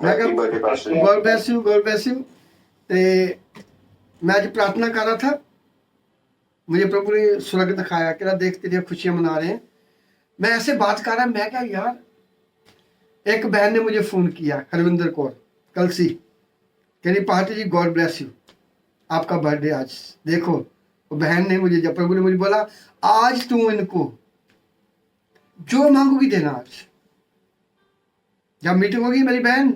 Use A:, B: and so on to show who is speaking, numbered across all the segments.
A: मैं God bless you, God bless you. मैं आज प्रार्थना कर रहा था, मुझे प्रभु ने स्वर्ग दिखाया कि देख तेरी खुशियां मना रहे हैं। मैं ऐसे बात कर रहा, मैं क्या यार, एक बहन ने मुझे फोन किया, हरविंदर कौर कलसी, कह रही पार्टी जी गॉड ब्लेस यू, आपका बर्थडे आज। देखो वो बहन ने मुझे, जब प्रभु ने मुझे बोला आज तू इनको जो मांगोगी देना। आज जब मीटिंग होगी मेरी बहन,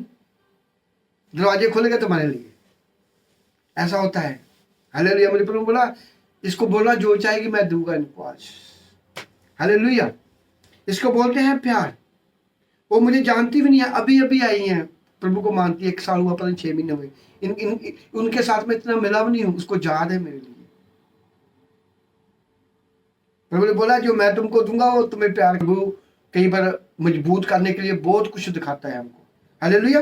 A: दरवाजे खोलेगा तुम्हारे लिए। ऐसा होता है। हालेलुया। मुझे प्रभु बोला इसको बोला जो चाहेगी मैं दूंगा इनको आज। हालेलुया। इसको बोलते हैं प्यार। वो मुझे जानती भी नहीं है, अभी अभी आई है, प्रभु को मानती है, 1 साल हुआ, पता नहीं 6 महीने हुए। उनके साथ में इतना मिला भी नहीं हूं, उसको याद है मेरे लिए। प्रभु ने बोला जो मैं तुमको दूंगा वो तुम्हें प्यार। प्रभु कई बार मजबूत करने के लिए बहुत कुछ दिखाता है हमको। हालेलुया।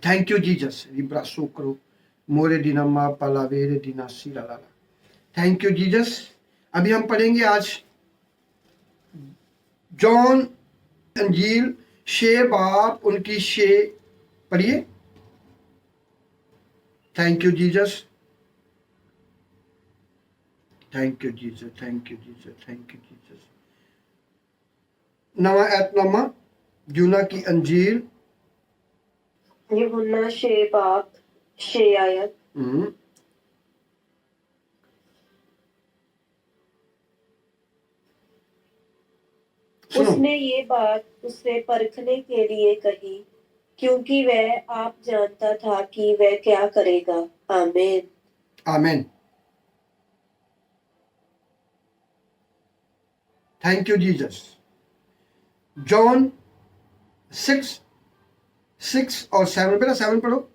A: Thank you Jesus. रिब्रासो करो मोरे दीना मा पालावेरे दीना सीरा लाला। Thank you Jesus. अभी हम पढ़ेंगे आज जॉन अंजील 6 बाप उनकी 6। पढ़िए। Thank you Jesus, thank you Jesus, thank you Jesus, thank you Jesus. नवा ऐतनामा यूना की अंजील
B: यूहन्ना 6 बाप 6 आयत। उसने ये बात उससे परखने के लिए कही क्योंकि वह आप जानता था कि वह क्या करेगा। आमीन।
A: आमीन। Thank you Jesus. जॉन 6 और 7, बेटा 7 पढ़ो।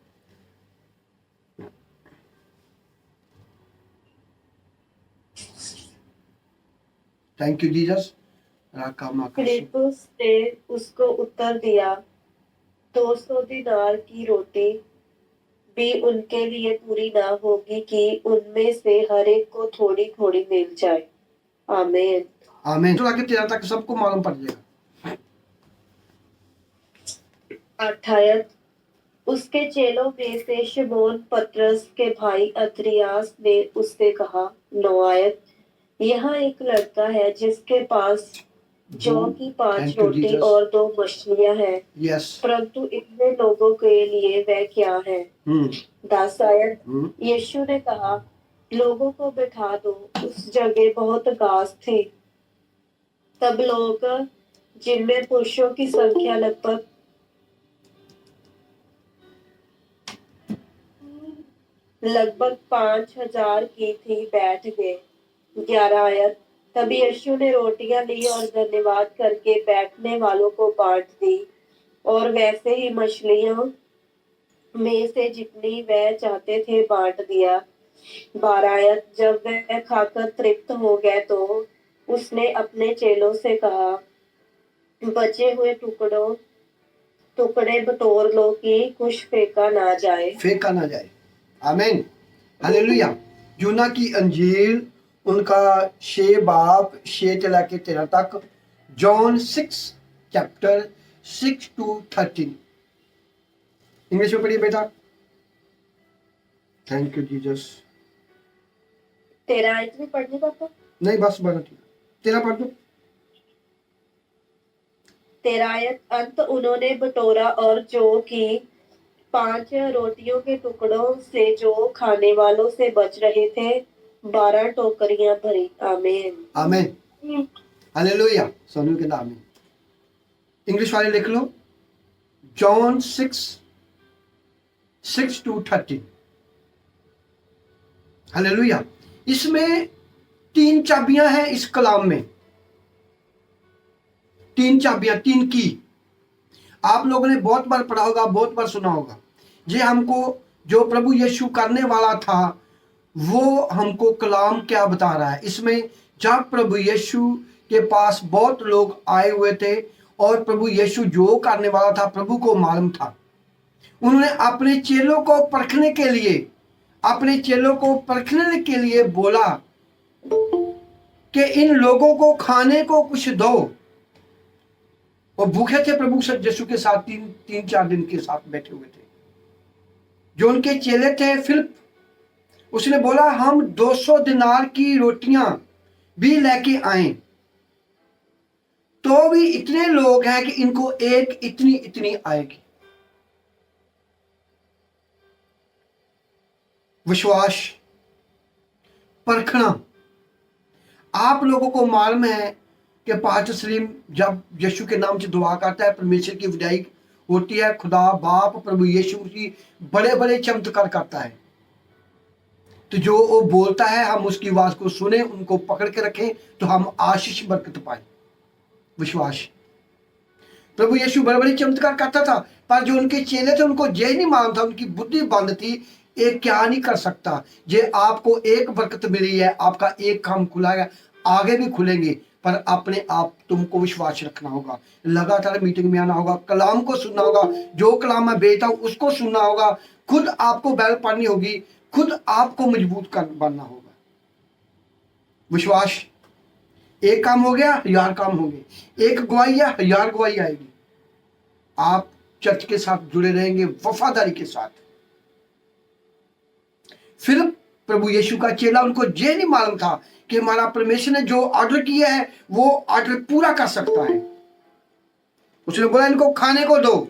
A: Thank you Jesus.
B: फिलिप्पुस ने उसको उत्तर दिया 200 दिनार की रोटी भी उनके लिए पूरी ना होगी कि उनमें से हर एक को थोड़ी थोड़ी मिल जाए। आमीन।
A: आमीन। तो आगे 13 तक सबको मालूम पड़ जाएगा।
B: 8 आयत। उसके चेलों में से शमौन पतरस के भाई अंद्रियास ने उससे कहा। 9 आयत। यहाँ एक लड़का है जिसके पास जौ की 5 रोटी और 2 मछलियां हैं, परंतु इतने लोगों के लिए वह क्या है। 10 आयत। यीशु ने कहा लोगों को बिठा दो। उस जगह बहुत घास थी। तब लोग, जिनमें पुरुषों की संख्या लगभग 5,000 की थी, बैठ गए। 11 आयत। तब यीशु ने रोटियां ली और धन्यवाद करके बैठने वालों को बांट दी और वैसे ही मछलियों में से जितनी वह चाहते थे बांट दिया। 12 आयत। जब वह खाकर तृप्त हो गए तो उसने अपने चेलों से कहा बचे हुए टुकड़े बटोर लो कि कुछ फेंका ना जाए।
A: आमीन। हालेलुया। यूना की अंजील उनका 6 बाप 6 से लेकर 13 तक। John 6 chapter 6 to 13। इंग्लिश में पढ़िए बेटा। Thank you Jesus.
B: 13 आयत भी पढ़नी पापा?
A: नहीं बस 12 13 पढ़ दो।
B: 13 आयत। अंत उन्होंने बटोरा और जौ की 5 रोटियों के टुकड़ों से जो खाने वालों से बच रहे थे 12 टोकरियां भरी। आमीन।
A: आमीन। हालेलुया। सोनू के नाम। इंग्लिश वाले लिख लो। John 6 to 13। हालेलुया। इसमें 3 चाबियां हैं इस कलाम में। 3 चाबियां, 3 की। आप लोगों ने बहुत बार पढ़ा होगा, बहुत बार सुना होगा। ये हमको जो प्रभु यीशु करने वाला था वो हमको कलाम क्या बता रहा है। इसमें जब प्रभु यीशु के पास बहुत लोग आए हुए थे और प्रभु यीशु जो करने वाला था प्रभु को मालूम था। उन्होंने अपने चेलों को परखने के लिए बोला कि इन लोगों को खाने को कुछ दो। और भूखे थे प्रभु यीशु के साथ 3-4 दिन के साथ बैठे हुए थे। जो उनके चेले थे फिलिप, उसने बोला हम 200 दिनार की रोटियां भी लेके आए, तो भी इतने लोग हैं कि इनको एक इतनी इतनी आएगी। विश्वास परखना। आप लोगों को मालूम है कि पास्टर सलीम जब यीशु के नाम से दुआ करता है, परमेश्वर की विदाई होती है, खुदा बाप प्रभु यीशु मसीह बड़े बड़े चमत्कार करता है। तो जो वो बोलता है हम उसकी आवाज को सुने, उनको पकड़ के रखें, तो हम आशीष बरकत पाए। विश्वास। प्रभु यीशु बड़े बड़े चमत्कार करता था, पर जो उनके चेले थे उनको ये नहीं मालूम था, उनकी बुद्धि बंद थी, ये क्या नहीं कर सकता। जे आपको एक बरकत मिली है, आपका एक काम खुला है, आगे भी खुलेंगे, पर अपने आप तुमको विश्वास रखना होगा, लगातार मीटिंग में आना होगा, कलाम को सुनना होगा, जो कलाम मैं भेजता हूं उसको सुनना होगा, खुद आपको बैल पढ़नी होगी, खुद आपको मजबूत कर बनना होगा। विश्वास। एक काम हो गया, 1000 काम होंगे। एक गवाही है, 1000 गवाही आएगी। आप चर्च के साथ जुड़े रहेंगे वफादारी के साथ। फिर प्रभु यीशु का चेला, उनको ये नहीं मालूम था कि हमारा परमेश्वर ने जो ऑर्डर किया है वो ऑर्डर पूरा कर सकता है। उसने बोला इनको खाने को दो।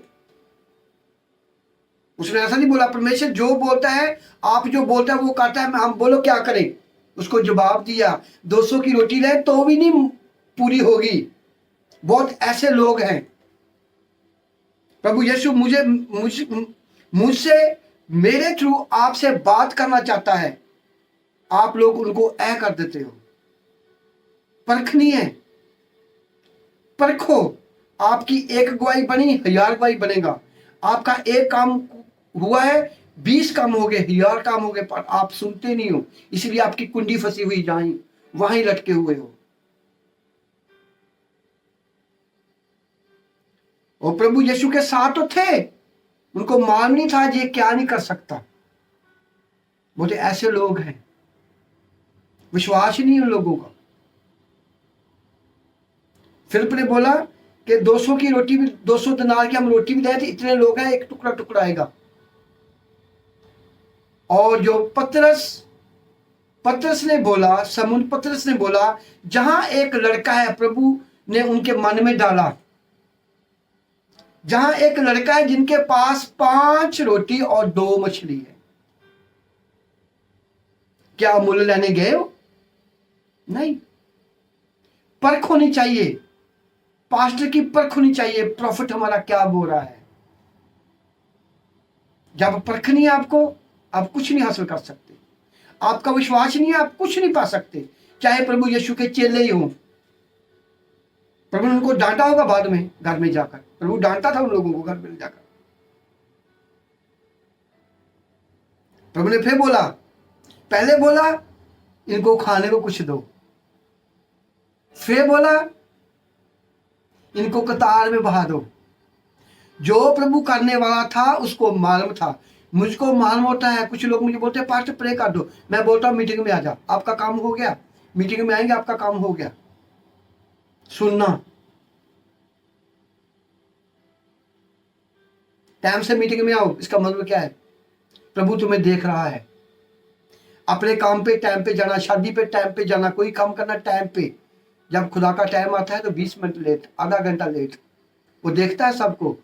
A: उसने ऐसा नहीं बोला, परमेश्वर जो बोलता है, आप जो बोलता है वो करता है, हम बोलो क्या करें। उसको जवाब दिया 200 की रोटी ले तो भी नहीं पूरी होगी। बहुत ऐसे लोग हैं। प्रभु यीशु मुझसे मेरे थ्रू आपसे बात करना चाहता है, आप लोग उनको ऐ कर देते हो। परखनी है, परखो। आपकी एक गवाही बनी, 1000 गवाही बनेगा। आपका एक काम हुआ है, 20 काम हो गए, 1000 काम हो गए, पर आप सुनते नहीं हो, इसलिए आपकी कुंडी फंसी हुई जाए, वहीं लटके हुए हो। और प्रभु यीशु के साथ तो थे, उनको मालूम नहीं था ये क्या नहीं कर सकता। बोले ऐसे लोग हैं, विश्वास ही नहीं उन लोगों का। फिलिप ने बोला कि 200 की रोटी भी, 200 दिनार की हम रोटी भी दे थे, इतने लोग हैं, एक टुकड़ा टुकड़ा आएगा। और जो पतरस ने बोला, समून पतरस ने बोला, जहां एक लड़का है, प्रभु ने उनके मन में डाला, जहां एक लड़का है जिनके पास 5 रोटी और 2 मछली है, क्या मूल्य लेने गए हो? नहीं। परख होनी चाहिए, पास्टर की परख होनी चाहिए, प्रॉफिट हमारा क्या बोल रहा है। जब परख नहीं है आपको, आप कुछ नहीं हासिल कर सकते। आपका विश्वास नहीं है, आप कुछ नहीं पा सकते, चाहे प्रभु यीशु के चेले ही हों। प्रभु ने उनको डांटा होगा बाद में घर में जाकर, प्रभु डांटा था उन लोगों को घर में जाकर। प्रभु ने फिर बोला, पहले बोला इनको खाने को कुछ दो, फिर बोला इनको कतार में बहा दो। जो प्रभु करने वाला था उसको मालूम था। मुझको मालूम होता है, कुछ लोग मुझे बोलते हैं पास्टर प्रे कर दो, मैं बोलता हूं मीटिंग में आ जा, आपका काम हो गया। मीटिंग में आएंगे, आपका काम हो गया। सुनना, टाइम से मीटिंग में आओ, इसका मतलब क्या है? प्रभु तुम्हें देख रहा है। अपने काम पे टाइम पे जाना, शादी पे टाइम पे जाना, कोई काम करना टाइम पे। जब खुदा का टाइम आता है तो 20 मिनट लेट, आधा घंटा लेट, वो देखता है सबको।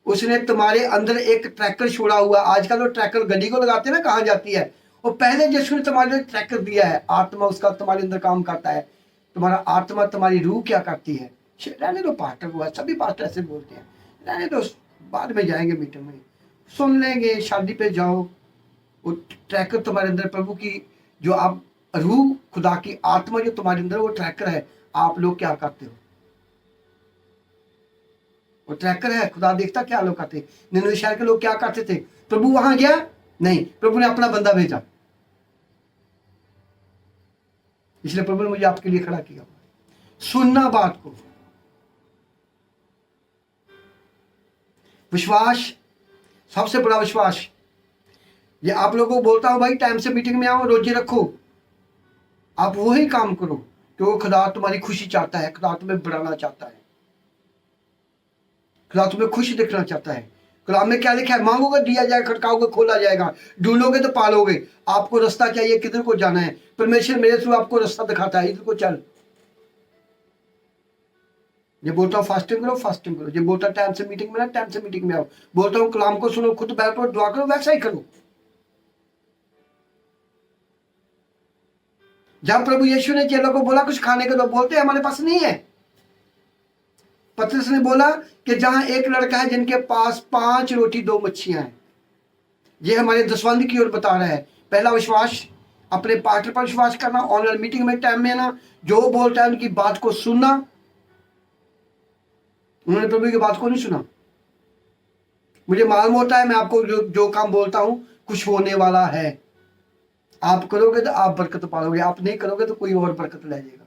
A: उसने तुम्हारे अंदर एक ट्रैकर छोड़ा हुआ। आजकल वो ट्रैकर गड्डी को लगाते हैं ना, कहाँ जाती है, और पहले यीशु ने तुम्हारे लिए ट्रैकर दिया है। आत्मा उसका तुम्हारे अंदर काम करता है। तुम्हारा आत्मा, तुम्हारी रूह क्या करती है? रहने दो, पास्टर हुआ, सभी पास्टर ऐसे बोलते हैं, रहने दो, बाद में जाएंगे मीटिंग में, सुन लेंगे, शादी पे जाओ। वो ट्रैकर तुम्हारे अंदर, प्रभु की जो आप रूह, खुदा की आत्मा जो तुम्हारे अंदर, वो ट्रैकर है। आप लोग क्या करते हो? वो ट्रैकर है। खुदा देखता क्या लोग करते। निनवे शहर के लोग क्या करते थे? प्रभु वहां गया नहीं, प्रभु ने अपना बंदा भेजा। इसलिए प्रभु ने मुझे आपके लिए खड़ा किया। सुनना बात को, विश्वास, सबसे बड़ा विश्वास। ये आप लोगों को बोलता हूं भाई, टाइम से मीटिंग में आओ, रोजे रखो, आप वही काम करो, क्योंकि खुदा तुम्हारी खुशी चाहता है, खुदा तुम्हें बढ़ाना चाहता है। खुदा तुम्हें खुश देखना चाहता है। कलाम में क्या लिखा है? मांगोगे दिया जाएगा, खटकाओगे खोला जाएगा, ढूंढोगे तो पालोगे। आपको रास्ता चाहिए, किधर को जाना है? परमेश्वर मेरे थ्रू आपको रास्ता दिखाता है, इधर को चल। ये बोलता हूँ फास्टिंग करो, फास्टिंग करो। ये बोलता टाइम से मीटिंग में ना, टाइम से मीटिंग में आओ। बोलता हूँ कलाम को सुनो, खुद बैठो, दुआ करो, वैसा ही करो। जब प्रभु यीशु ने चेलों को बोला कुछ खाने को, तो बोलते हमारे पास नहीं है। पतरस ने बोला कि जहां एक लड़का है जिनके पास 5 रोटी 2 मच्छियां हैं। ये हमारे दसवंध की ओर बता रहा है। पहला विश्वास, अपने पार्टनर पर विश्वास करना, ऑनलाइन मीटिंग में टाइम में ना, जो बोलता है उनकी बात को सुनना। उन्होंने प्रभु की बात को नहीं सुना। मुझे मालूम होता है मैं आपको जो काम बोलता हूं कुछ होने वाला है। आप करोगे तो आप बरकत पालोगे, आप नहीं करोगे तो कोई और बरकत ले जाएगा।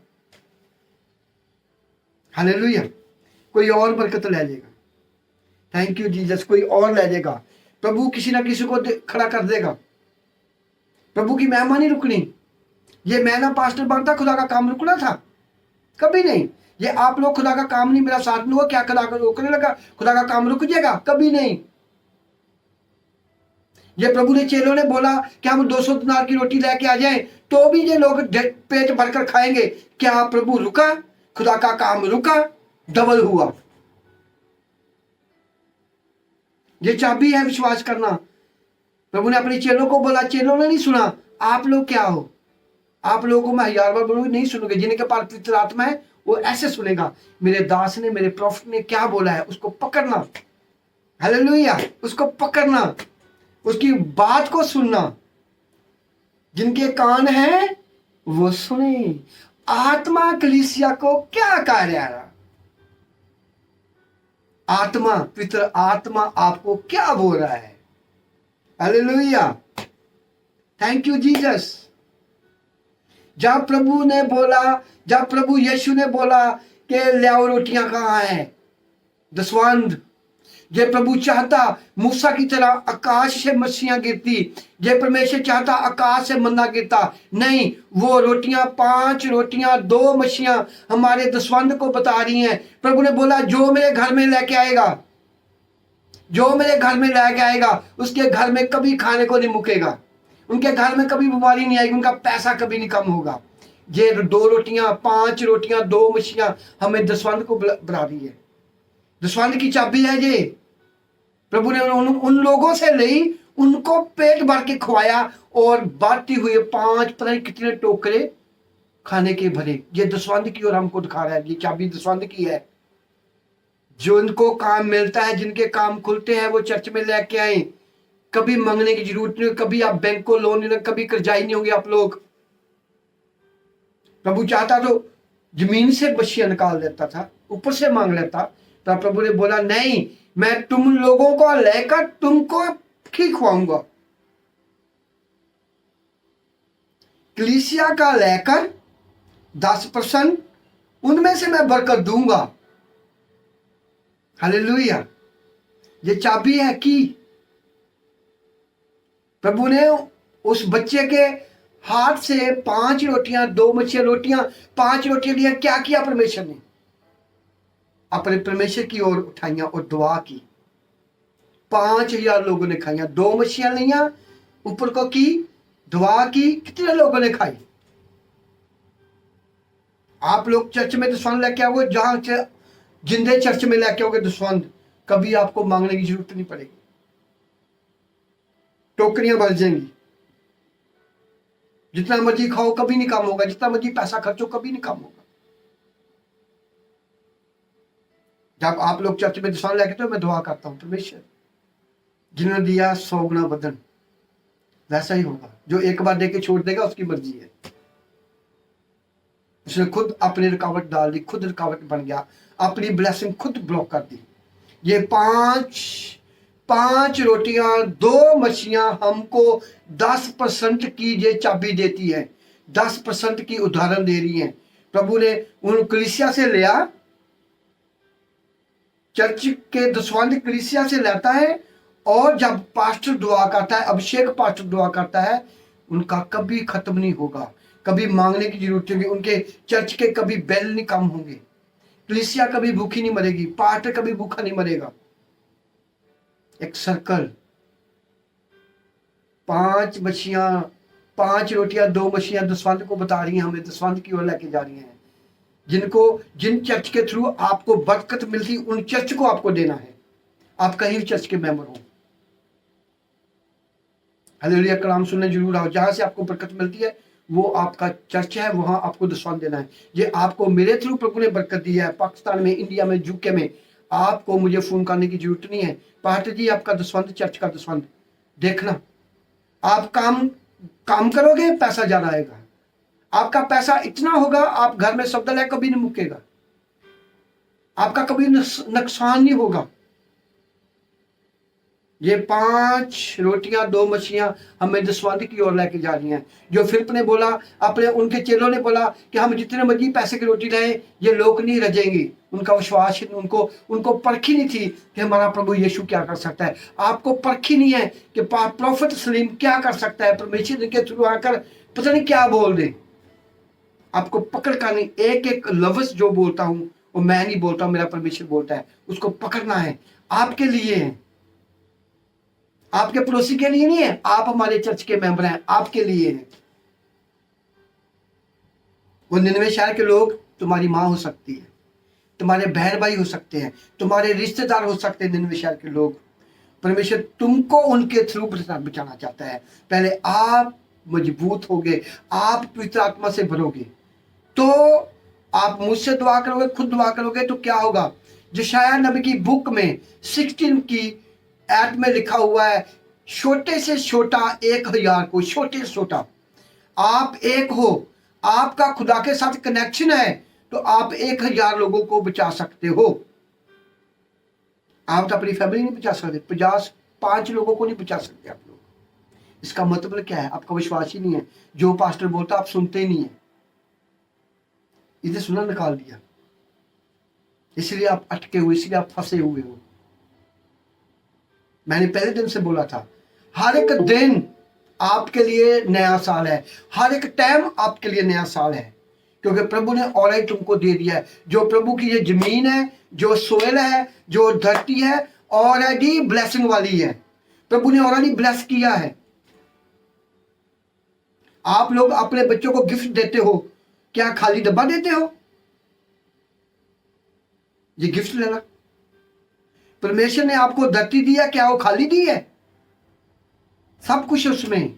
A: हालेलुया, कोई और बरकत ले जाएगा। थैंक यू जीसस, कोई और ले जाएगा। प्रभु किसी ना किसी को खड़ा कर देगा। प्रभु की महिमा नहीं रुकनी। ये मैं ना पास्टर बनता खुदा का काम रुकना था? कभी नहीं। ये आप लोग खुदा का काम नहीं, मेरा साथ में हुआ, क्या खुदा का रोकने लगा? खुदा का काम रुक जाएगा? कभी नहीं। ये प्रभु ने चेलों ने बोला कि हम 200 दिनार की रोटी लेके आ जाएं, तो भी ये लोग पेट भरकर खाएंगे। क्या प्रभु रुका? खुदा का काम रुका? डबल हुआ। ये चाबी है विश्वास करना। प्रभु ने अपने चेलों को बोला, चेलों ने नहीं सुना। आप लोग क्या हो? आप लोगों को मैं 1000 बार बोलूंगी, नहीं सुनोगे। जिनके पास पवित्र आत्मा है वो ऐसे सुनेगा, मेरे दास ने, मेरे प्रॉफिट ने क्या बोला है, उसको पकड़ना। हालेलुया, उसको पकड़ना, उसकी बात को सुनना। जिनके कान हैं वो सुने। आत्मा कलीसिया को क्या कार्य है? आत्मा, पवित्र आत्मा आपको क्या बोल रहा है? Hallelujah, thank you Jesus. जब प्रभु यीशु ने बोला कि ले आओ रोटियां कहाँ हैं, दसवंध, ये प्रभु चाहता मूसा की तरह आकाश से मच्छियां गिरती। ये परमेश्वर चाहता आकाश से मन्ना गिरता। नहीं, वो रोटियां, 5 रोटियां 2 मच्छियां हमारे दसवंध को बता रही हैं। प्रभु ने बोला जो मेरे घर में लेके आएगा, जो मेरे घर में लेके आएगा, उसके घर में कभी खाने को नहीं मुकेगा, उनके घर में कभी बीमारी नहीं आएगी, उनका पैसा कभी नहीं कम होगा। ये 2 रोटियां, 5 रोटियां 2 मच्छियां हमें दसवंध को बता रही है। दसवंध की चाबी है ये। प्रभु ने उन लोगों से ली, उनको पेट भर के खवाया और बांटती हुई 5 पता नहीं कितने टोकरे खाने के भरे। ये दसवंध की ओर हमको दिखा रहा है। ये चाबी दसवंध की है। जो इनको काम मिलता है, जिनके काम खुलते हैं, वो चर्च में लेके आए। कभी मांगने की जरूरत नहीं, कभी आप बैंक को लोन नहीं, कभी कर्जाई नहीं होंगे आप लोग। प्रभु चाहता तो जमीन से मच्छियां निकाल देता था, ऊपर से मांग लेता। तो प्रभु ने बोला नहीं, मैं तुम लोगों को लेकर तुमको ही खुआऊंगा। कलीसिया का लेकर 10% उनमें से मैं बरकत दूंगा। हालेलुया, ये चाबी है की। प्रभु ने उस बच्चे के हाथ से 5 रोटियां 2 मच्छियां, रोटियां 5 रोटियां लिया। क्या किया परमेश्वर ने? अपने परमेश्वर की ओर उठाइया और दुआ की। 5000 लोगों ने खाइया। 2 मच्छियां लिया, ऊपर को की, दुआ की। कितने लोगों ने खाई? आप लोग चर्च में दसवंध लेके आओगे, जहां जिंदे चर्च में लेके आओगे दसवंध, कभी आपको मांगने की जरूरत नहीं पड़ेगी। टोकरियां भर जाएंगी। जितना मर्जी खाओ कभी नहीं कम होगा, जितना मर्जी पैसा खर्चो कभी नहीं कम होगा। जब आप लोग चर्च में दसवंध लेके, तो मैं दुआ करता हूं परमेश्वर जिन्होंने दिया 100 गुना बदन, वैसा ही होगा। जो एक बार देके छोड़ देगा उसकी मर्जी है। उसने खुद अपनी रुकावट डाल दी, खुद रुकावट बन गया, अपनी ब्लेसिंग खुद ब्लॉक कर दी। ये 5 रोटियां 2 मच्छियां हमको 10% की ये चाबी देती है। 10% की उदाहरण दे रही है। प्रभु ने उन कलीसिया से लिया, चर्च के दसवंध कलीसिया से लेता है, और जब पास्टर दुआ करता है, अभिषेक पास्टर दुआ करता है, उनका कभी खत्म नहीं होगा। कभी मांगने की जरूरत होगी, उनके चर्च के कभी बेल नहीं कम होंगे, कलीसिया कभी भूखी नहीं मरेगी, पास्टर कभी भूखा नहीं मरेगा। एक सर्कल, 5 मछलियां, 5 रोटियां 2 मछलियां दसवंत को बता रही हैं, हमें दसवंत की ओर लेके जा रही हैं। जिन चर्च के थ्रू आपको बरकत मिलती, उन चर्च को आपको देना है। आप कहीं भी चर्च के मेंबर हो, हालेलुया, कलाम सुनने जरूर आओ। जहां से आपको बरकत मिलती है वो आपका चर्च है, वहां आपको दसवंत देना है। ये आपको मेरे थ्रू प्रभु ने बरकत दी है। पाकिस्तान में, इंडिया में, यूके में, आपको मुझे फोन करने की जरूरत नहीं है। पास्टर जी आपका दसवंत, चर्च का दसवंत देखना। आप काम करोगे, पैसा ज्यादा आएगा। आपका पैसा इतना होगा, आप घर में शब्द लाए कभी नहीं मुकेगा, आपका कभी नुकसान नहीं होगा। ये 5 रोटियां 2 मछलियां हमें दसवंत की ओर लेके जा रही हैं। जो फिलिप ने बोला, अपने उनके चेलों ने बोला कि हम जितने मर्जी पैसे की रोटी लाएं, ये लोग नहीं रजेंगे। उनका विश्वास, उनको परख ही नहीं थी कि हमारा प्रभु यीशु क्या कर सकता है। आपको परख ही नहीं है कि प्रोफेट सलीम क्या कर सकता है। परमेश्वर इनके थ्रू आकर पता नहीं क्या बोल दे। आपको पकड़ कर नहीं, एक एक लफ्ज जो बोलता हूं वो मैं नहीं बोलता, मेरा परमेश्वर बोलता है। उसको पकड़ना है। आपके लिए है, आपके पड़ोसी के लिए नहीं है। आप हमारे चर्च के मेंबर हैं, आपके लिए है। वो 99 शहर के लोग तुम्हारी माँ हो सकती है, तुम्हारे बहन भाई हो सकते हैं, तुम्हारे रिश्तेदार हो सकते हैं। 99 शहर के लोग, परमेश्वर तुमको उनके थ्रू बचाना चाहता है। पहले आप मजबूत होगे, आप पवित्र आत्मा से भरोगे, तो आप मुझसे दुआ करोगे, खुद दुआ करोगे, तो क्या होगा। यशायाह नबी की बुक में 16 की ऐड में लिखा हुआ है, छोटे से छोटा 1000 को, छोटे से छोटा आप एक हो, आपका खुदा के साथ कनेक्शन है, तो आप 1000 लोगों को बचा सकते हो। आप तो अपनी फैमिली नहीं बचा सकते, 5 लोगों को नहीं बचा सकते आप लोग। इसका मतलब क्या है, आपका विश्वास ही नहीं है। जो पास्टर बोलता आप सुनते ही नहीं है, इसे सुना निकाल दिया, इसलिए आप अटके हुए, इसलिए आप फंसे हुए हो। मैंने पहले दिन से बोला था, हर एक दिन आपके लिए नया साल है, हर एक टाइम आपके लिए नया साल है, क्योंकि प्रभु ने ऑलरेडी तुमको दे दिया है। जो प्रभु की ये जमीन है, जो सोयल है, जो धरती है, ऑलरेडी ब्लेसिंग वाली है। प्रभु ने ऑलरेडी ब्लेस किया है। आप लोग अपने बच्चों को गिफ्ट देते हो, क्या खाली डब्बा देते हो? ये गिफ्ट लेना, परमेश्वर ने आपको धरती दिया, क्या वो खाली दी है? सब कुछ उसमें,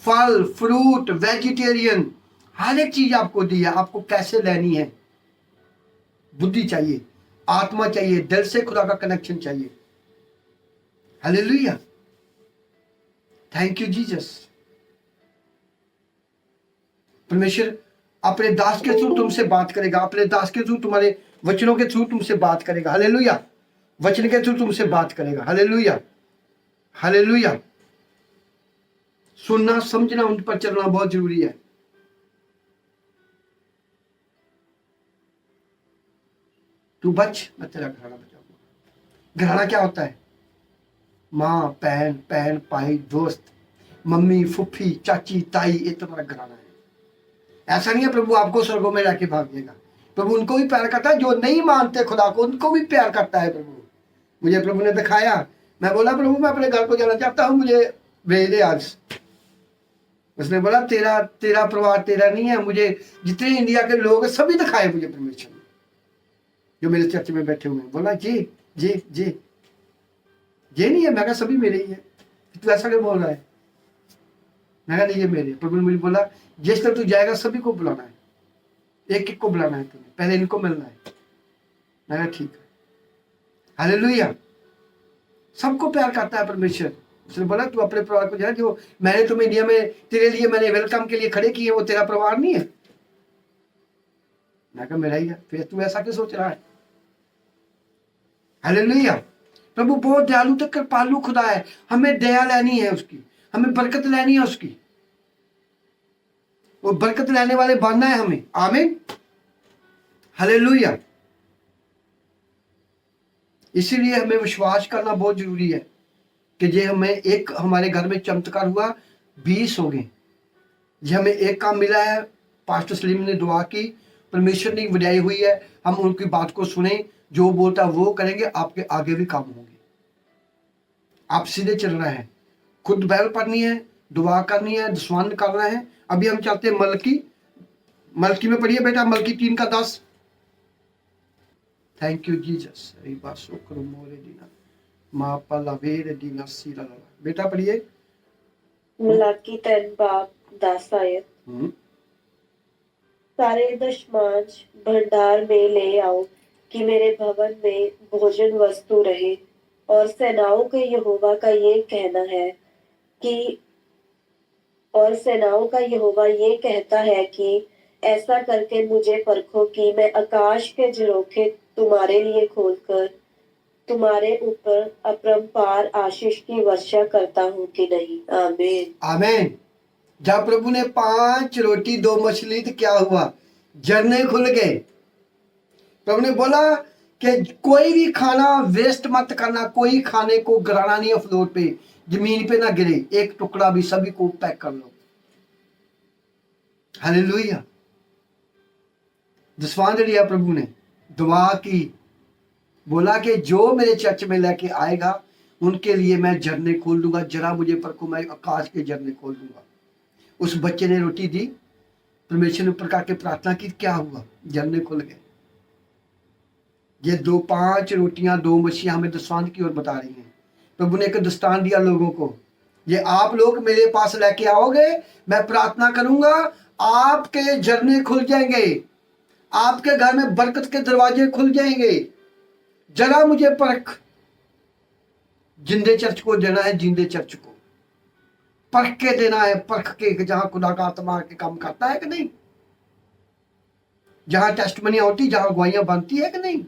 A: फल फ्रूट, वेजिटेरियन, हर एक चीज आपको दी है। आपको कैसे लेनी है, बुद्धि चाहिए, आत्मा चाहिए, दिल से खुदा का कनेक्शन चाहिए। Hallelujah, thank you Jesus. परमेश्वर अपने दास के थ्रू तुमसे बात करेगा, अपने दास के थ्रू, तुम्हारे वचनों के थ्रू तुमसे बात करेगा। हालेलुया, वचन के थ्रू तुमसे बात करेगा। Hallelujah, hallelujah. सुनना, समझना, उन पर चलना बहुत जरूरी है। तू बच, मैं तेरा घराना बचाऊंगा। घराना क्या होता है? माँ, बहन, भाई, दोस्त, मम्मी, फुफ्फी, चाची, ताई, ये तुम्हारा घराना है। ऐसा नहीं है प्रभु आपको स्वर्गों में लाके भाग देगा। प्रभु उनको भी प्यार करता है जो नहीं मानते खुदा को, उनको भी प्यार करता है प्रभु। मुझे प्रभु ने दिखाया, मैं बोला प्रभु मैं अपने घर को जाना चाहता हूँ, मुझे भेज दे आज। उसने बोला तेरा परिवार तेरा नहीं है, मुझे जितने इंडिया के लोग हैं सभी दिखाए मुझे परमेश्वर ने, जो मेरे चर्च में बैठे हुए हैं। बोला जी ये नहीं है। मैं कहा सभी मेरे ही है। तू ऐसा क्यों बोल रहा है? मैं कहा नहीं ये मेरे। प्रभु ने मुझे बोला जिस तरह तू जाएगा सभी को बुलाना है, एक एक को बुलाना है तुम्हें, पहले इनको मिलना है। मैं कहा ठीक है। हालेलुया, सबको प्यार करता है परमेश्वर। उसने बोला तू अपने परिवार को जाना, जो मैंने तुम्हें इंडिया में तेरे लिए मैंने वेलकम के लिए खड़े किए, वो तेरा परिवार नहीं है? मैं कहा मेरा ही है। फिर तू ऐसा क्यों सोच रहा है? हालेलुया, प्रभु बहुत दयालु तक कृपालु खुदा है। हमें दया लेनी है उसकी, हमें बरकत लेनी है उसकी, वो बरकत लेने वाले बनना है हमें। आमीन, हालेलुया। इसीलिए हमें विश्वास करना बहुत जरूरी है कि जे हमें एक, हमारे घर में चमत्कार हुआ 20 हो गए। जे हमें एक काम मिला है, पास्टर सलीम ने दुआ की, परमेश्वर ने बनाई हुई है, हम उनकी बात को सुने, जो बोलता है वो करेंगे, आपके आगे भी काम होंगे। आप सीधे चलना है, खुद बाइबल पढ़नी है, दुआ करनी है, दसवान करना है। अभी हम चलते हैं मलकी में पढ़िए बेटा, मलकी 3:10। Thank you Jesus. बेटा पढ़िए।
B: मलाकी 3:10 आयत। सारे दशमांश भंडार में ले आओ कि मेरे भवन में भोजन वस्तु रहे। और सेनाओं के यहोवा का ये कहना है कि कहता है कि ऐसा करके मुझे परखो कि मैं आकाश के झरोखे तुम्हारे लिए खोलकर तुम्हारे ऊपर अपरंपार आशीष की वर्षा करता हूँ कि नहीं। आमीन
A: आमीन। जब प्रभु ने 5 रोटी 2 मछली, तो क्या हुआ? झरने खुल गए। प्रभु ने बोला कि कोई भी खाना वेस्ट मत करना, कोई खाने को गिराना नहीं है फ्लोर पे, जमीन पे ना गिरे, एक टुकड़ा भी, सभी को पैक कर लो। हालेलुया। दसवां लिया प्रभु ने, दुआ की, बोला कि जो मेरे चर्च में लेके आएगा उनके लिए मैं झरने खोल दूंगा, जरा मुझे परखो, मैं आकाश के झरने खोल दूंगा। उस बच्चे ने रोटी दी, परमेश्वर ने ऊपर करके प्रार्थना की, क्या हुआ? झरने खुल गए। ये 5 रोटियां 2 मछलियां हमें दृष्टांत की ओर बता रही हैं। प्रभु ने एक दृष्टांत दिया लोगों को, ये आप लोग मेरे पास लेके आओगे, मैं प्रार्थना करूंगा, आपके झरने खुल जाएंगे, आपके घर में बरकत के दरवाजे खुल जाएंगे। जरा मुझे परख। जिंदे चर्च को देना है, जिंदे चर्च को परख के देना है, परख के, जहां खुदा का आत्मा के काम करता है कि नहीं, जहां टेस्टमनी होती, जहां गवाहियां बनती है कि नहीं,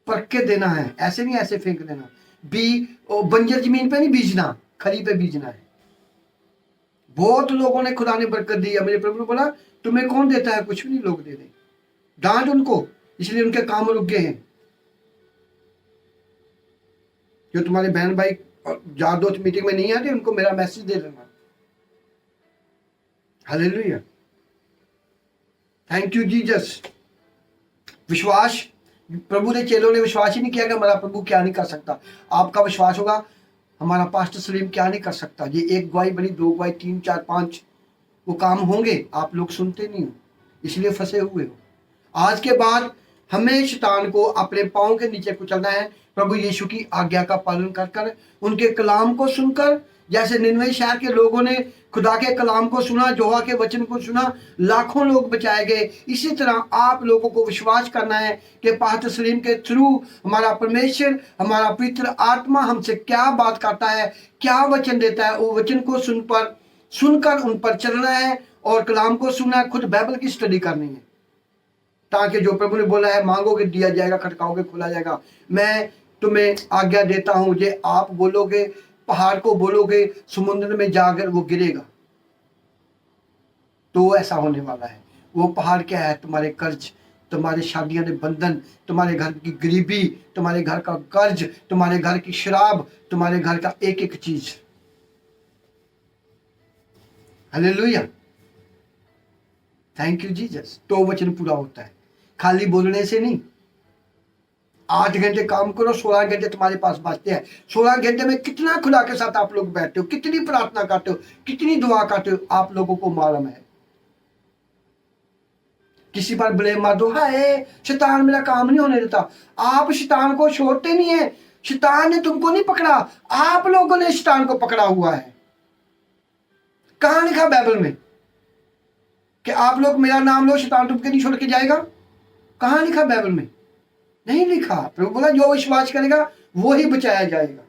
A: परख के देना है। ऐसे नहीं ऐसे फेंक देना। बंजर जमीन पे नहीं बीजना, खरी पे बीजना है। बहुत लोगों ने, खुदा ने बरकत दी है। मेरे प्रभु ने बोला तुम्हें कौन देता है? कुछ भी नहीं लोग दे रहे, डांट उनको, इसलिए उनके काम रुक गए हैं। जो तुम्हारे बहन भाई यार दोस्त मीटिंग में नहीं आते, उनको मेरा मैसेज दे देना। हालेलुया। Thank you Jesus. विश्वास, प्रभु ने, चेलों ने विश्वास ही नहीं किया कि हमारा प्रभु क्या नहीं कर सकता। आपका विश्वास होगा हमारा पास्टर सलीम क्या नहीं कर सकता। ये 1 गवाही बनी, 2 गवाही, 3, 4, 5 वो काम होंगे। आप लोग सुनते नहीं हो, इसलिए फंसे हुए हो। आज के बाद हमें शैतान को अपने पांव के नीचे कुचलना है, प्रभु यीशु की आज्ञा का पालन कर कर, उनके कलाम को सुनकर। जैसे निनवे शहर के लोगों ने खुदा के कलाम को सुना, यहोवा के वचन को सुना, लाखों लोग बचाए गए। इसी तरह आप लोगों को विश्वास करना है कि पास्टर सलीम के थ्रू हमारा परमेश्वर, हमारा पवित्र आत्मा हमसे क्या बात करता है, क्या वचन देता है। वो वचन को सुनकर उन पर चलना है, और कलाम को सुनना है, खुद बाइबल की स्टडी करनी है, ताकि जो प्रभु ने बोला है, मांगोगे दिया जाएगा, खटकाओगे खुला जाएगा। मैं तुम्हें आज्ञा देता हूं, ये आप बोलोगे, पहाड़ को बोलोगे समुद्र में जाकर वो गिरेगा, तो ऐसा होने वाला है। वो पहाड़ क्या है? तुम्हारे कर्ज, तुम्हारे शादियां के बंधन, तुम्हारे घर की गरीबी, तुम्हारे घर का कर्ज, तुम्हारे घर की शराब, तुम्हारे घर का एक एक चीज। हालेलुया। Thank you Jesus. तो वचन पूरा होता है खाली बोलने से नहीं। 8 घंटे काम करो, 16 घंटे तुम्हारे पास बचते हैं। 16 घंटे में कितना खुदा के साथ आप लोग बैठते हो, कितनी प्रार्थना करते हो, कितनी दुआ करते हो, आप लोगों को मालूम है। किसी पर ब्लेम मत दो, हाय शैतान मेरा काम नहीं होने देता। आप शैतान को छोड़ते नहीं है। शैतान ने तुमको नहीं पकड़ा, आप लोगों ने शैतान को पकड़ा हुआ है। कहां लिखा बाइबल में कि आप लोग मेरा नाम लो, शैतान तुमको नहीं छोड़ के जाएगा? कहां लिखा बाइबल में? नहीं लिखा। प्रभु बोला जो विश्वास करेगा वो ही बचाया जाएगा।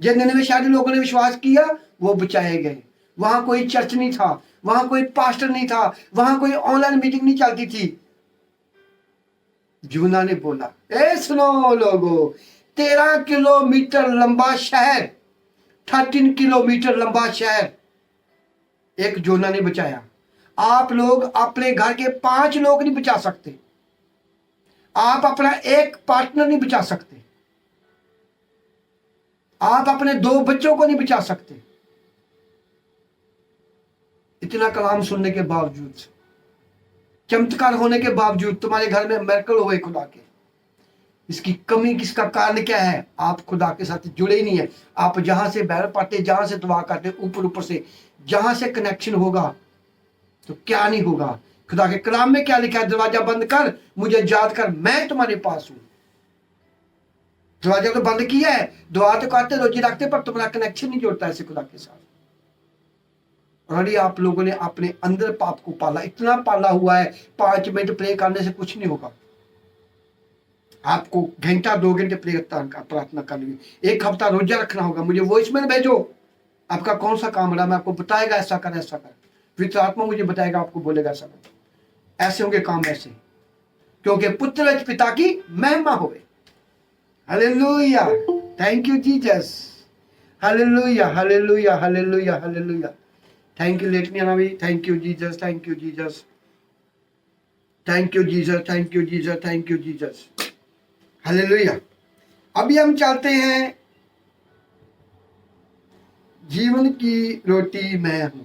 A: जिन निनवे शहरी लोगों ने विश्वास किया वो बचाए गए। वहां कोई चर्च नहीं था, वहां कोई पास्टर नहीं था, वहां कोई ऑनलाइन मीटिंग नहीं चलती थी। यूना ने बोला, ए सुनो लोगो, 13 किलोमीटर लंबा शहर, 13 किलोमीटर लंबा शहर एक जोना ने बचाया। आप लोग अपने घर के 5 लोग नहीं बचा सकते, आप अपना एक पार्टनर नहीं बचा सकते, आप अपने 2 बच्चों को नहीं बचा सकते। इतना कलाम सुनने के बावजूद चमत्कार होने के बावजूद तुम्हारे घर में मिरेकल हुए खुदा के, इसकी कमी किसका कारण क्या है? आप खुदा के साथ जुड़े ही नहीं है। आप जहां से बैर पाते, जहां से दुआ करते, ऊपर ऊपर से जहां से कनेक्शन होगा तो क्या नहीं होगा। खुदा के कलाम में क्या लिखा है? दरवाजा बंद कर, मुझे याद कर, मैं तुम्हारे पास हूं। दरवाजा तो बंद किया है, दुआ तो करते, रोजी रखते, पर तुम्हारा कनेक्शन नहीं जोड़ता ऐसे खुदा के साथ। ऑलरेडी आप लोगों ने अपने अंदर पाप को पाला, इतना पाला हुआ है, 5 मिनट प्रे करने से कुछ नहीं होगा। आपको घंटा 2 घंटे प्रार्थना करनी, 1 हफ्ता रोजा रखना होगा। मुझे वॉइसमेल भेजो, आपका कौन सा काम रहा, मैं आपको बताएगा ऐसा कर, ऐसा कर। पवित्र आत्मा मुझे बताएगा, आपको बोलेगा ऐसा कर। ऐसे होंगे काम ऐसे, क्योंकि पुत्र पिता की महिमा होवे। Hallelujah, thank you Jesus, hallelujah hallelujah hallelujah hallelujah. Thank you लेटनिया भी, thank you Jesus, thank you Jesus, thank you Jesus, thank you Jesus, thank you Jesus, hallelujah. अभी हम चाहते हैं, जीवन की रोटी मैं हूं।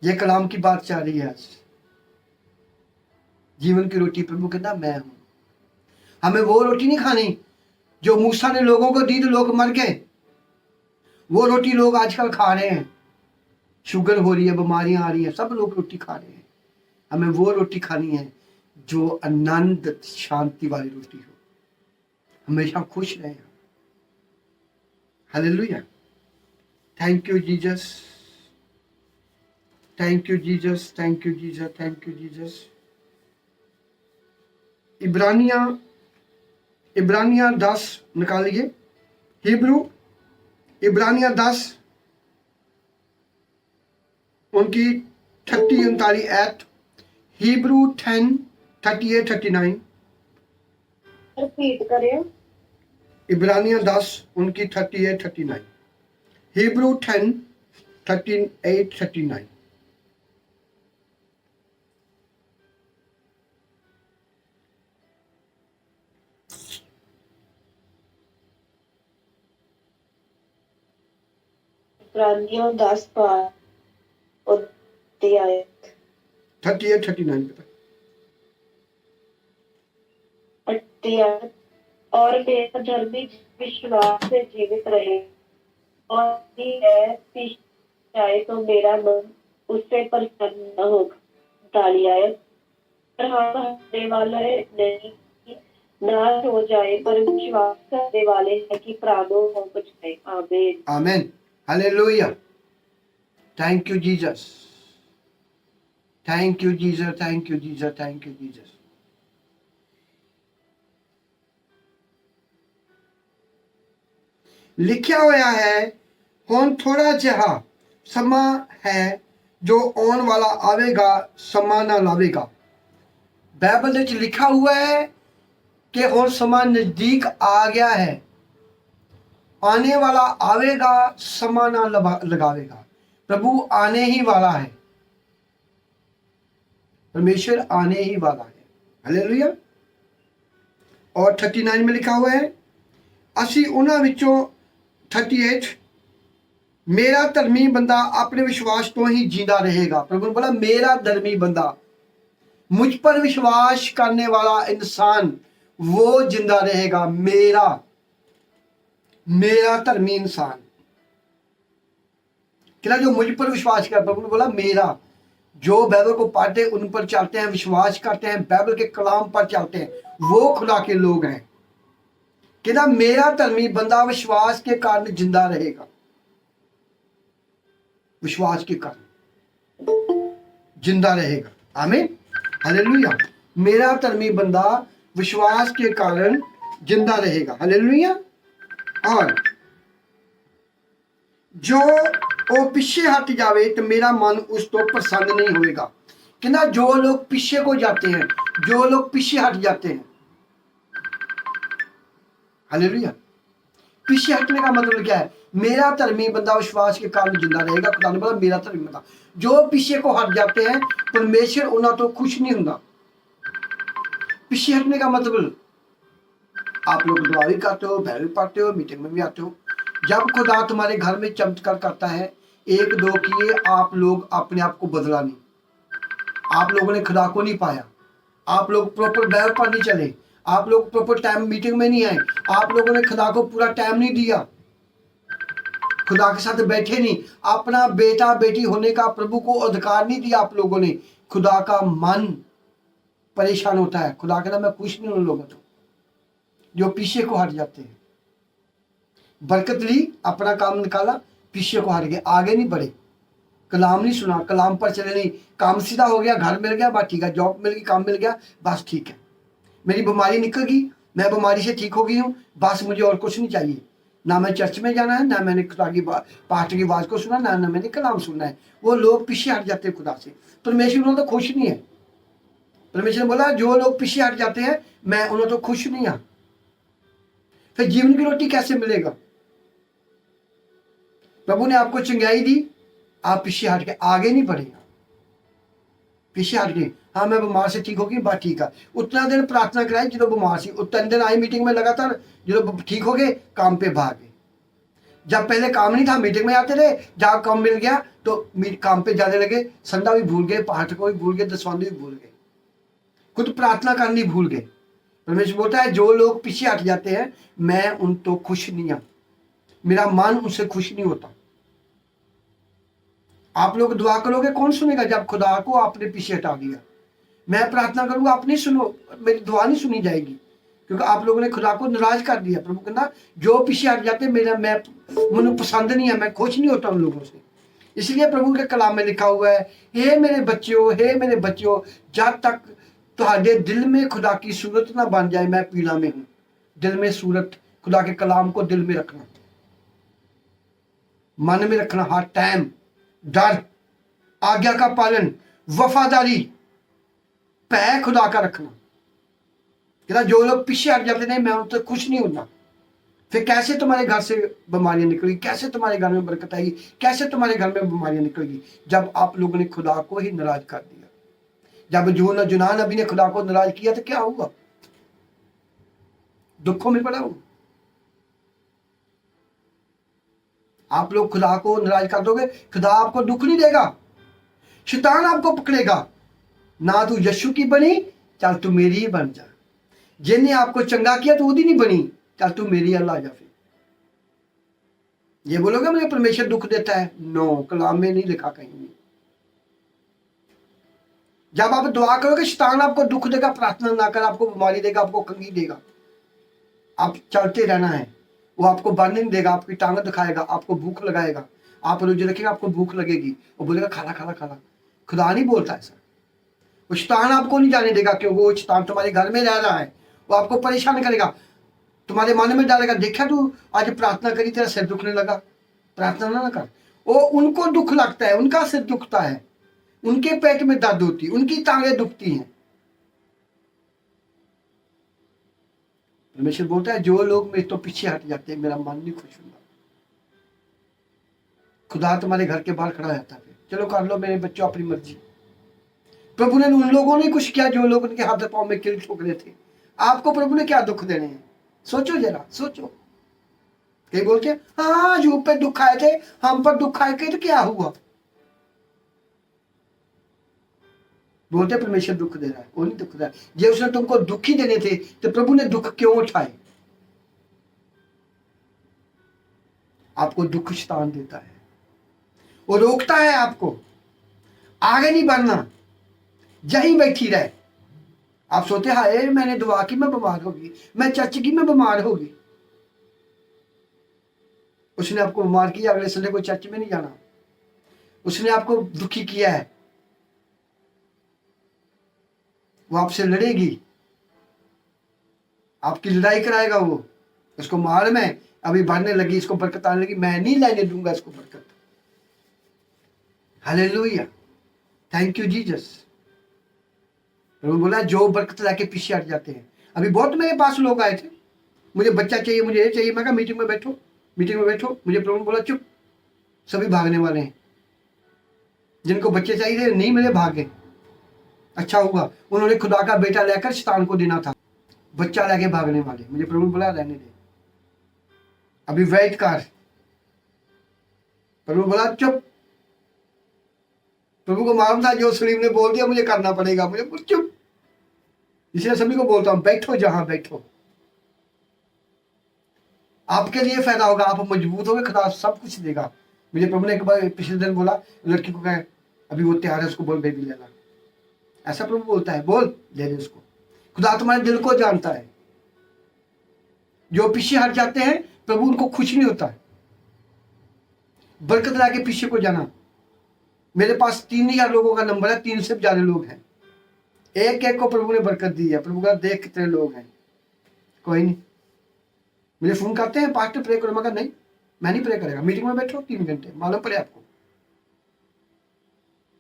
A: यह कलाम की बात चल रही है आज। जीवन की रोटी प्रभु कहता मैं हूं। हमें वो रोटी नहीं खानी जो मूसा ने लोगों को दी तो लोग मर गए। वो रोटी लोग आजकल खा रहे हैं, शुगर हो रही है, बीमारियां आ रही हैं, सब लोग रोटी खा रहे हैं। हमें वो रोटी खानी है जो आनंद शांति वाली रोटी हो, हमेशा खुश रहे। Hallelujah, thank you Jesus, thank you Jesus, thank you Jesus, thank you Jesus. इब्रानिया 10 निकालिए, हिब्रू इब्रानिया 10 उनकी 30-39 एट, हिब्रू 10:38-39।
B: रिपीट करें।
A: इब्रानिया 10 उनकी 38-39, हिब्रू 10:38-39।
B: इब्रानियों 10 का अध्याय
A: 38-39 पता।
B: अध्याय। और मेरा धर्मी विश्वास से जीवित रहे, और यदि है पीछे जाए तो मेरा मन उससे प्रसन्न न होगा। तालियां। पर हम हंसने वाले नहीं नाश हो जाए, पर विश्वास करने वाले हैं कि प्राणों हो बचाए। आमीन,
A: आमीन, hallelujah, thank you Jesus, thank you Jesus, thank you Jesus, thank you Jesus. लिखा होया है, हुण थोड़ा जिहा समा है जो आने वाला आवेगा, समा ना लावेगा। बाइबल में लिखा हुआ है कि हुण समा नजदीक आ गया है, आने वाला आवेगा, समा ना लगावेगा। प्रभु आने ही वाला है, परमेश्वर आने ही वाला है। हालेलुया। और 39 में लिखा हुआ है, असी उन्हां विचों 38, मेरा धर्मी बंदा अपने विश्वास तो ही जींदा रहेगा। प्रभु ने बोला मेरा धर्मी बंदा, मुझ पर विश्वास करने वाला इंसान वो जिंदा रहेगा। मेरा धर्मी इंसान क्या, जो मुझ पर विश्वास कर। प्रभु ने बोला मेरा, जो बाइबल को पढ़ते हैं, उन पर चलते हैं, विश्वास करते हैं, बाइबल के कलाम पर चलते हैं, वो खुदा के लोग हैं। कहना मेरा धर्मी बंदा विश्वास के कारण जिंदा रहेगा, विश्वास के कारण जिंदा रहेगा। आमीन, हालेलुया। मेरा धर्मी बंदा विश्वास के कारण जिंदा रहेगा। हालेलुया। और जो वो पीछे हट जावे तो मेरा मन उस तो प्रसन्न नहीं होएगा। कहना जो लोग पीछे को जाते हैं, जो लोग पीछे हट जाते हैं, हालेलुया। पीछे हटने का मतलब क्या है? मेरा धर्मी बंदा विश्वास के कारण जिंदा रहेगा। खुदा ने बोला मेरा धर्मी बंदा। जो पीछे को हट जाते हैं, परमेश्वर उन्हें तो खुश नहीं होता। पीछे हटने का मतलब, आप लोग दुआ भी करते हो, बाइबल पढ़ते हो, मीटिंग में भी आते हो, जब खुदा तुम्हारे घर में चमत्कार करता है, 1-2 किए, आप लोग अपने आप को बदला नहीं। आप लोगों ने खुदा को नहीं पाया, आप लोग प्रॉपर बैर पर नहीं चले, आप लोग प्रॉपर टाइम मीटिंग में नहीं आए, आप लोगों ने खुदा को पूरा टाइम नहीं दिया, खुदा के साथ बैठे नहीं, अपना बेटा बेटी होने का प्रभु को अधिकार नहीं दिया आप लोगों ने। खुदा का मन परेशान होता है। खुदा कहता मैं खुश नहीं उन लोगों तो जो पीछे को हट जाते हैं। बरकत ली, अपना काम निकाला, पीछे को हट गए, आगे नहीं बढ़े, कलाम नहीं सुना, कलाम पर चले नहीं, काम सीधा हो गया, घर मिल गया, बात ठीक है, जॉब मिल गई, काम मिल गया, बस ठीक है, मेरी बीमारी निकल गई, मैं बीमारी से ठीक हो गई हूँ, बस मुझे और कुछ नहीं चाहिए। ना मैं चर्च में जाना है, ना मैंने खुदा की पास्टर की आवाज को सुना, ना मैंने कलाम सुनना है। वो लोग पीछे हट जाते हैं खुदा से। परमेश्वर उन्होंने तो खुश नहीं है। परमेश्वर ने बोला जो लोग पीछे हट जाते हैं मैं उन्हें तो खुश नहीं हूं। फिर जीवन की रोटी कैसे मिलेगा? प्रभु ने आपको चंगाई दी, आप पीछे हट के आगे नहीं बढ़ेगा, पीछे हट गए। हाँ मैं बीमार से ठीक होगी, बात ठीक है, उतना दिन प्रार्थना कराई जो बीमार सी, उतना दिन आई मीटिंग में लगातार, जो ठीक हो गए काम पे भाग गए। जब पहले काम नहीं था मीटिंग में आते थे, जब काम मिल गया तो काम पे जाने लगे, संडा भी भूल गए, पाठ को भी भूल गए, दसवंधी भी भूल गए, खुद प्रार्थना करनी भूल गए। परमेश्वर बोलता है जो लोग पीछे हट जाते हैं मैं उन तो खुश नहीं हूं, मेरा मन उनसे खुश नहीं होता। आप लोग दुआ करोगे, कौन सुनेगा जब खुदा को आपने पीछे हटा दिया? मैं प्रार्थना करूंगा, आप नहीं सुनो, मेरी दुआ नहीं सुनी जाएगी, क्योंकि आप लोगों ने खुदा को नाराज कर दिया। प्रभु कहना जो पीछे हट जाते मुझे पसंद नहीं है, मैं खुश नहीं होता उन लोगों से। इसलिए प्रभु के कलाम में लिखा हुआ है, हे मेरे बच्चों, जब तक तुम्हारे दिल में खुदा की सूरत ना बन जाए मैं पीड़ा में हूं। दिल में सूरत, खुदा के कलाम को दिल में रखना, मन में रखना, हर टाइम डर, आज्ञा का पालन, वफादारी, भय खुदा का रखना। कहता जो लोग पीछे हट जाते नहीं मैं उनसे खुश नहीं होना। फिर कैसे तुम्हारे घर से बीमारियां निकलेगी, कैसे तुम्हारे घर में बरकत आएगी, कैसे तुम्हारे घर में बीमारियां निकलेगी? जब आप लोगों ने खुदा को ही नाराज कर दिया। जब जुनान नबी ने खुदा को नाराज किया तो क्या हुआ? दुखों में पड़ा हुआ। आप लोग खुदा को नाराज कर दोगे, खुदा आपको दुख नहीं देगा, शैतान आपको पकड़ेगा। ना तू यीशु की बनी, चल तू मेरी ही बन जा। जिन्हें आपको चंगा किया तो उदी नहीं बनी, चल तू मेरी अल्लाह जा। फिर ये बोलोगे मुझे परमेश्वर दुख देता है? नो, कलाम में नहीं लिखा कहीं नहीं। जब आप दुआ करोगे शैतान आपको दुख देगा, प्रार्थना ना कर, आपको बीमारी देगा, आपको कंगी देगा। आप चलते रहना है, वो आपको बढ़ने नहीं देगा, आपकी टांग दिखाएगा, आपको भूख लगाएगा, आप रोजे रखेंगे आपको भूख लगेगी, वो बोलेगा खाना खाना खाना। खुदा नहीं बोलता ऐसा। वो शैतान आपको नहीं जाने देगा, क्योंकि वो शैतान तुम्हारे घर में रह रहा है, वो आपको परेशान करेगा, तुम्हारे मन में डालेगा, देखा तू आज प्रार्थना करी तेरा सिर दुखने लगा, प्रार्थना ना कर। वो उनको दुख लगता है, उनका सिर दुखता है, उनके पेट में दर्द होती है, उनकी टांगें दुखती हैं। परमेश्वर बोलता है जो लोग मेरे तो पीछे हट जाते हैं मेरा मन नहीं खुश होता। खुदा तुम्हारे घर के बाहर खड़ा रहता है, चलो कर लो मेरे बच्चों अपनी मर्जी। प्रभु ने उन लोगों ने कुछ किया जो लोग उनके हाथ पांव में कील ठोक रहे थे। आपको प्रभु ने क्या दुख देने हैं? सोचो जरा, सोचो। कई बोलते हैं हाँ यूब पे दुख आए थे, हम पर दुख आए थे तो क्या हुआ? बोलते परमेश्वर दुख दे रहा है, वो नहीं दुख दे रहा है। ये उसने तुमको दुख ही देने थे तो प्रभु ने दुख क्यों उठाए? आपको दुख शैतान देता है, वो रोकता है आपको, आगे नहीं बढ़ना, यहीं बैठी रहे। आप सोते हाय मैंने दुआ की मैं बीमार होगी, मैं चर्च की मैं बीमार होगी। उसने आपको बीमार किया, अगले संडे को चर्च में नहीं जाना। उसने आपको दुखी किया है, वो आपसे लड़ेगी, आपकी लड़ाई कराएगा वो। उसको मार में अभी बढ़ने लगी, इसको बरकत आने लगी, मैं नहीं लेने दूंगा इसको बरकत। Hallelujah, thank you Jesus. प्रभु बोला जो बरकत लाके पीछे हट जाते हैं। अभी बहुत मेरे पास लोग आए थे, मुझे बच्चा चाहिए, मुझे ये चाहिए। मैं कहा मीटिंग में बैठो, मीटिंग में बैठो। मुझे प्रभु बोला चुप, सभी भागने वाले हैं। जिनको बच्चे चाहिए नहीं मिले भागे। अच्छा हुआ उन्होंने खुदा का बेटा लेकर शैतान को देना था, बच्चा लेके भागने वाले। मुझे प्रभु बोला रहने दे, अभी वेट कर। प्रभु बोला चुप, प्रभु को मालूम था जो सलीम ने बोल दिया मुझे करना पड़ेगा, मुझे चुप। इसलिए सभी को बोलता हूं बैठो जहां बैठो, आपके लिए फायदा होगा, आप मजबूत होगे, खुदा सब कुछ देगा। मुझे प्रभु ने एक बार पिछले दिन बोला, लड़की को कहे अभी वो तैयार है, उसको बोल बेबी लेना। ऐसा प्रभु बोलता है, बोल ले दे उसको। खुदा तुम्हारे दिल को जानता है। जो पीछे हट जाते हैं प्रभु उनको खुश नहीं होता है। बरकत लाके पीछे को जाना। मेरे पास 3000 लोगों का नंबर है, 3 से ज्यादा लोग हैं। एक एक को प्रभु ने बरकत दी है। प्रभु का देख कितने लोग हैं। कोई नहीं, मुझे फोन करते हैं पास्टर प्रे करो, मगर नहीं, मैं नहीं प्रे करेगा। मीटिंग में बैठो 3 घंटे, मालूम पड़े आपको।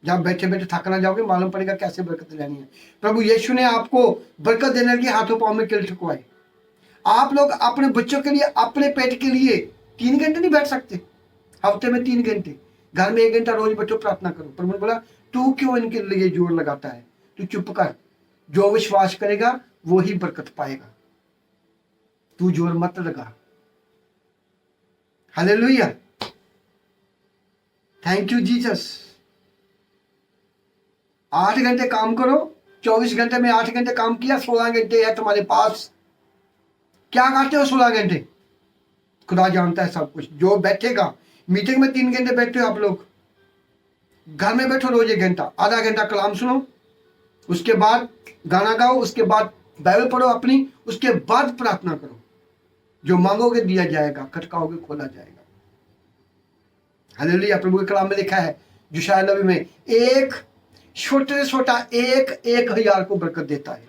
A: जब बैठे बैठे थक ना जाओगे, मालूम पड़ेगा कैसे बरकत लेनी है। प्रभु यीशु ने आपको बरकत देने के हाथों पांव में किल ठुकवाए। आप लोग अपने बच्चों के लिए, अपने पेट के लिए 3 घंटे नहीं बैठ सकते, हफ्ते में 3 घंटे, घर में 1 घंटा रोज बैठो, प्रार्थना करो। प्रभु ने बोला तू क्यों इनके लिए जोर लगाता है, तू चुप कर। जो विश्वास करेगा वो ही बरकत पाएगा, तू जोर मत लगा। Hallelujah, thank you Jesus. 8 घंटे काम करो, 24 घंटे में 8 घंटे काम किया, 16 घंटे है तुम्हारे पास। क्या करते हो 16 घंटे? खुदा जानता है सब कुछ। जो बैठेगा, मीटिंग में 3 घंटे बैठते हो आप लोग, घर में बैठो रोज 1 घंटा, आधा घंटा कलाम सुनो, उसके बाद गाना गाओ, उसके बाद बाइबल पढ़ो अपनी, उसके बाद प्रार्थना करो। जो मांगोगे दिया जाएगा, खटकाओगे खोला जाएगा। हालेलुया। प्रभु के कलाम में लिखा है यशायाह नबी में, एक छोटे से छोटा 1,000 को बरकत देता है।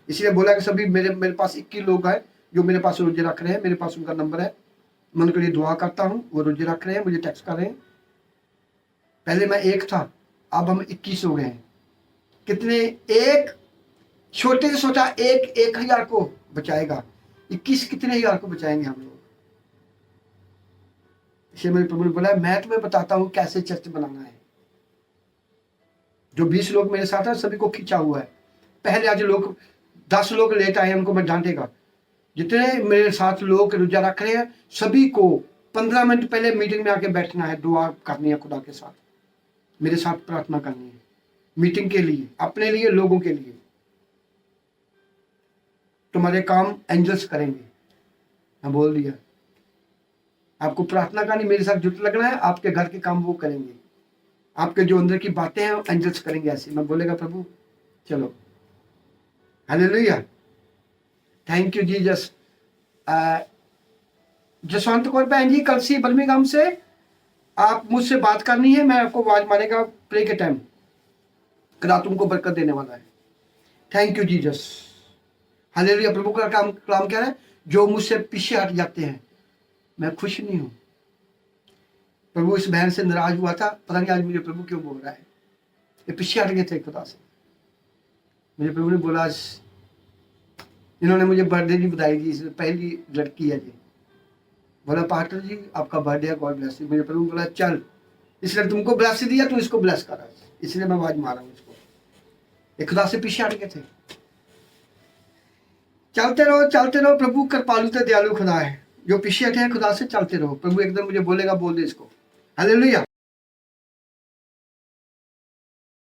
A: इसलिए बोला कि सभी मेरे पास 21 लोग हैं जो मेरे पास रोजे रख रहे हैं। मेरे पास उनका नंबर है, मैं उनके लिए दुआ करता हूँ। वो रोजे रख रहे हैं, मुझे टेक्स्ट कर रहे हैं। पहले मैं 1 था, अब हम 21 हो गए हैं। कितने? एक छोटे से छोटा 1,000 को बचाएगा। 21 कितने हजार को बचाएंगे हम लोग? इसलिए मेरे प्रभु ने बोला मैं तुम्हें बताता हूं कैसे चर्च बनाना है। जो 20 लोग मेरे साथ हैं सभी को खींचा हुआ है। पहले आज लोग 10 लोग लेट आए, उनको मैं डांटेगा। जितने मेरे साथ लोग रोजा रख रहे हैं सभी को 15 मिनट पहले मीटिंग में आके बैठना है, दुआ करनी है खुदा के साथ, मेरे साथ प्रार्थना करनी है, मीटिंग के लिए, अपने लिए, लोगों के लिए। तुम्हारे काम एंजल्स करेंगे, मैं बोल दिया। आपको प्रार्थना करनी, मेरे साथ जुट लगना है, आपके घर के काम वो करेंगे। आपके जो अंदर की बातें हैं एंजल्स करेंगे ऐसे। मैं बोलेगा प्रभु चलो। Hallelujah, thank you Jesus. Jaswant Kaur बहन जी कलसी बर्मिंघम से, आप मुझसे बात करनी है, मैं आपको आवाज मारेगा प्रे के टाइम। खुदा तुमको बरकत देने वाला है। Thank you Jesus. हालेलुया। प्रभु का कलाम कह रहा है जो मुझसे पीछे हट जाते हैं मैं खुश नहीं हूं। प्रभु इस बहन से नाराज हुआ था, पता नहीं आज मुझे प्रभु क्यों बोल रहा है। ये पीछे हट गए थे खुदा से। मुझे प्रभु ने बोला, इन्होंने मुझे बर्थडे की बधाई दी, पहली लड़की है जी। बोला पास्टर जी आपका बर्थडे है, गॉड ब्लेस यू। मुझे प्रभु बोला चल, इसने तुमको ब्लेस दिया, तू इसको ब्लेस करा। इसलिए मैं आवाज मारा हूं इसको। ये खुदा से पीछे हट गए थे। चलते रहो, प्रभु कृपालु ते दयालु खुदा है। जो पीछे हटे हैं खुदा से चलते रहो। प्रभु एकदम मुझे बोलेगा बोल दे इसको। हालेलुया।